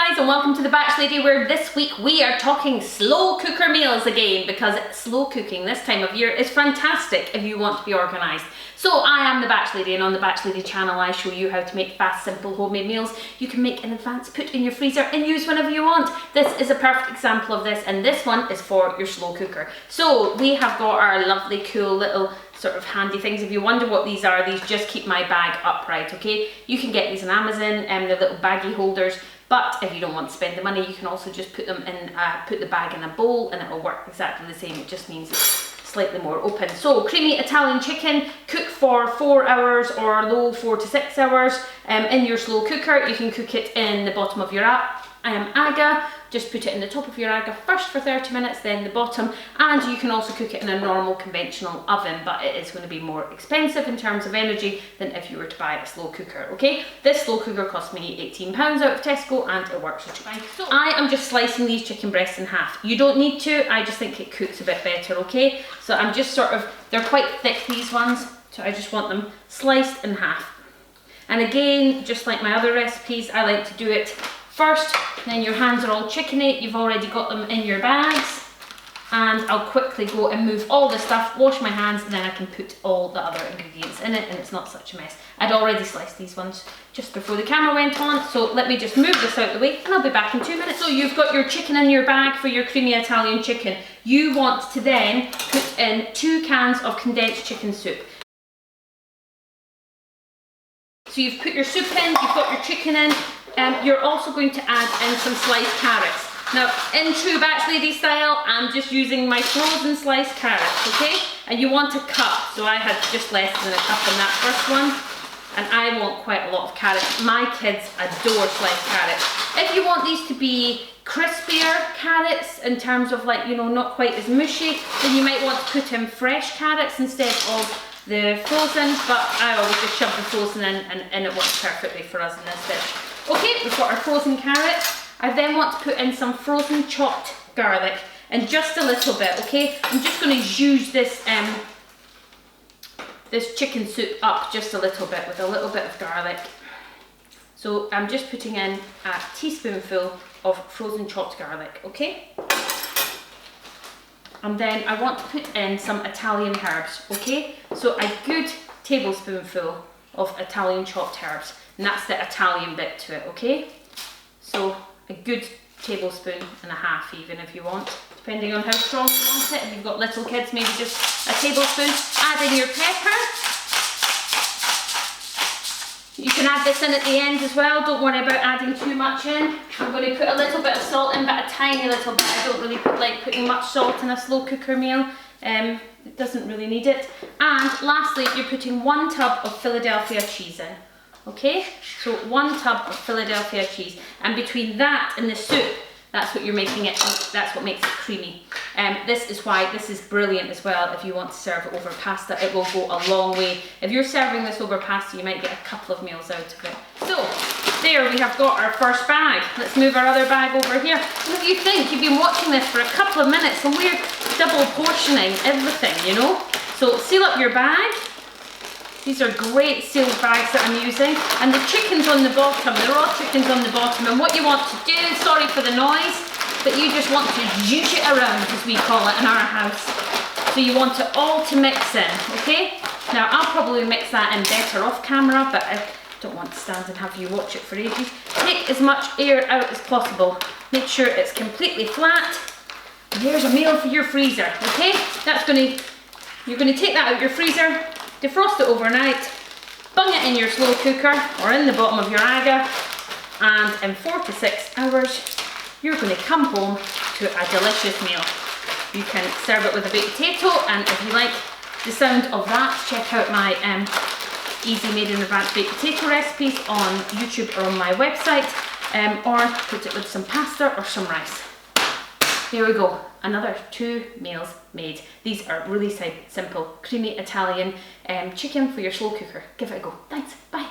guys, and welcome to The Batch Lady, where this week we are talking slow cooker meals again, because slow cooking this time of year is fantastic if you want to be organised. So I am The Batch Lady, and on The Batch Lady channel I show you how to make fast, simple homemade meals you can make in advance, put in your freezer and use whenever you want. This is a perfect example of this, and this one is for your slow cooker. So we have got our lovely cool little sort of handy things. If you wonder what these are, these just keep my bag upright, okay? You can get these on Amazon, they're little baggie holders, but if you don't want to spend the money, you can also just put them in, put the bag in a bowl and it will work exactly the same. It just means it's slightly more open. So creamy Italian chicken, cook for 4 hours or low 4 to 6 hours in your slow cooker. You can cook it in the bottom of your aga. Just put it in the top of your aga first for 30 minutes, then the bottom, and you can also cook it in a normal conventional oven, but it is going to be more expensive in terms of energy than if you were to buy a slow cooker, okay? This slow cooker cost me £18 out of Tesco and it works just fine. So I am just slicing these chicken breasts in half. You don't need to, I just think it cooks a bit better, okay? So I'm just sort of, they're quite thick, these ones, so I just want them sliced in half. And again, just like my other recipes, I like to do it first, then your hands are all chickeny, you've already got them in your bags, and I'll quickly go and move all the stuff, wash my hands, and then I can put all the other ingredients in it and it's not such a mess. I'd already sliced these ones just before the camera went on, so let me just move this out of the way and I'll be back in 2 minutes. So you've got your chicken in your bag for your creamy Italian chicken. You want to then put in 2 cans of condensed chicken soup. So you've put your soup in, you've got your chicken in, you're also going to add in some sliced carrots. Now, in true Batch Lady style, I'm just using my frozen sliced carrots, okay? And you want a cup, so I had just less than a cup in that first one, and I want quite a lot of carrots. My kids adore sliced carrots. If you want these to be crispier carrots, in terms of like, you know, not quite as mushy, then you might want to put in fresh carrots instead of the frozen, but I always just shove the frozen in and it works perfectly for us in this dish. Okay, we've got our frozen carrots. I then want to put in some frozen chopped garlic, and just a little bit, okay? I'm just going to zhuzh this this chicken soup up just a little bit with a little bit of garlic. So I'm just putting in a teaspoonful of frozen chopped garlic, okay? And then I want to put in some Italian herbs, okay? So a good tablespoonful of Italian chopped herbs, and that's the Italian bit to it, okay? So a good tablespoon and a half even if you want, depending on how strong you want it. If you've got little kids, maybe just a tablespoon. Add in your pepper. You can add this in at the end as well, don't worry about adding too much in. I'm going to put a little bit of salt in, but a tiny little bit. I don't really like putting much salt in a slow cooker meal. It doesn't really need it. And lastly, you're putting 1 tub of Philadelphia cheese in. Okay, so 1 tub of Philadelphia cheese, and between that and the soup, that's what you're making it, that's what makes it creamy. This is why this is brilliant as well if you want to serve it over pasta. It will go a long way. If you're serving this over pasta, you might get a couple of meals out of it. So, there we have got our first bag. Let's move our other bag over here. And if you think you've been watching this for a couple of minutes and we're double portioning everything, you know? So seal up your bag. These are great sealed bags that I'm using, and the chicken's on the bottom, the raw chicken's on the bottom, and what you want to do, sorry for the noise, but you just want to juice it around, as we call it in our house. So you want it all to mix in, okay? Now I'll probably mix that in better off camera, but I don't want to stand and have you watch it for ages. Take as much air out as possible. Make sure it's completely flat. And here's a meal for your freezer, okay? You're gonna take that out your freezer, defrost it overnight, bung it in your slow cooker or in the bottom of your aga, and in 4 to 6 hours you're going to come home to a delicious meal. You can serve it with a baked potato, and if you like the sound of that, check out my easy made in advance baked potato recipes on YouTube or on my website, or put it with some pasta or some rice. There we go, another 2 meals made. These are really simple, creamy Italian chicken for your slow cooker. Give it a go. Thanks, bye.